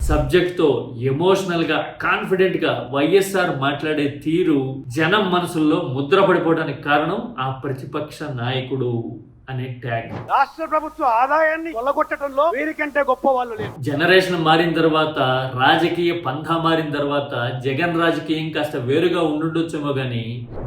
Subject తో emotional గా confident గా వైఎస్ఆర్ మాట్లాడే తీరు జనం మనసుల్లో ముద్ర పడిపోవడానికి కారణం ఆ ప్రతిపక్ష నాయకుడు అనే ట్యాగ్. రాష్ట్ర ప్రభుత్వ ఆదాయాన్ని కొల్లగొట్టడంలో వీరికంటే గొప్ప వాళ్ళు లేరు. జనరేషన్ మారిన తర్వాత, రాజకీయ పంథా మారిన తర్వాత జగన్ రాజకీయం కాస్త వేరుగా ఉండుండొచ్చేమో గానీ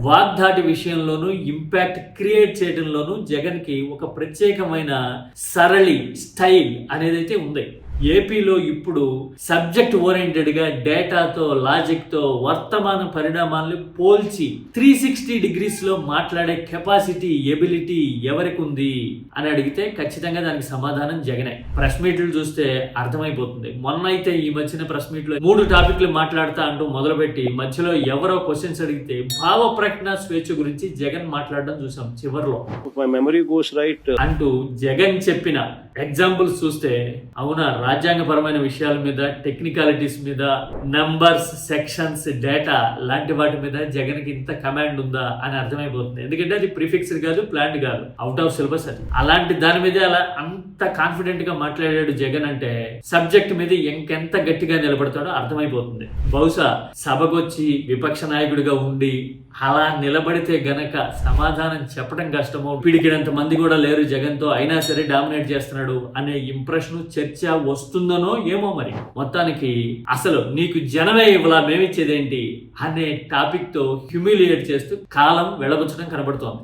వాగ్దాటి విషయంలోనూ ఇంపాక్ట్ క్రియేట్ చేయడంలోనూ జగన్ కి ఒక ప్రత్యేకమైన సరళి స్టైల్ అనేదైతే ఉంది. ఏపీలో ఇప్పుడు సబ్జెక్ట్ ఓరియంటెడ్ గా డేటాతో, లాజిక్ తో వర్తమాన పరిణామాలను పోల్చి 360 degrees లో మాట్లాడే కెపాసిటీ, ఎబిలిటీ ఎవరికి ఉంది అని అడిగితే ఖచ్చితంగా దానికి సమాధానం జగనే. ప్రెస్ మీట్లు చూస్తే అర్థమైపోతుంది. మొన్న అయితే ఈ మధ్యన ప్రెస్ మీట్ లో 3 టాపిక్లు మాట్లాడతా అంటూ మొదలుపెట్టి మధ్యలో ఎవరో క్వశ్చన్స్ అడిగితే భావ ప్రకటన స్వేచ్ఛ గురించి జగన్ మాట్లాడడం చూసాం. చివర్లో అంటూ జగన్ చెప్పిన ఎగ్జాంపుల్స్ చూస్తే అవునా, రాజ్యాంగపరమైన విషయాల మీద, టెక్నికాలిటీస్ మీద, నంబర్స్, సెక్షన్స్, డేటా లాంటి వాటి మీద జగన్ కి ఇంత కమాండ్ ఉందా అని అర్థమైపోతుంది. ఎందుకంటే అది ప్రిఫిక్స్డ్ కాదు, ప్లాన్డ్ కాదు, అవుట్ ఆఫ్ సిలబస్. అది అలాంటి దాని మీద అలా అంత కాన్ఫిడెంట్ గా మాట్లాడాడు జగన్ అంటే సబ్జెక్ట్ మీద ఇంకెంత గట్టిగా నిలబడతాడో అర్థమైపోతుంది. బహుశా సభకొచ్చి విపక్ష నాయకుడిగా ఉండి అలా నిలబడితే గనక సమాధానం చెప్పడం కష్టమో, పిడికినంత మంది కూడా లేరు జగన్ తో, అయినా సరే డామినేట్ చేస్తున్నాడు అనే ఇంప్రెషన్, చర్చ వస్తుందనో ఏమో. మరి మొత్తానికి అసలు నీకు జనమే ఇవ్వలా, మేమిచ్చేదేంటి అనే టాపిక్ తో హ్యూమిలియేట్ చేస్తూ కాలం వెళ్ళబుచ్చడం కనబడుతోంది.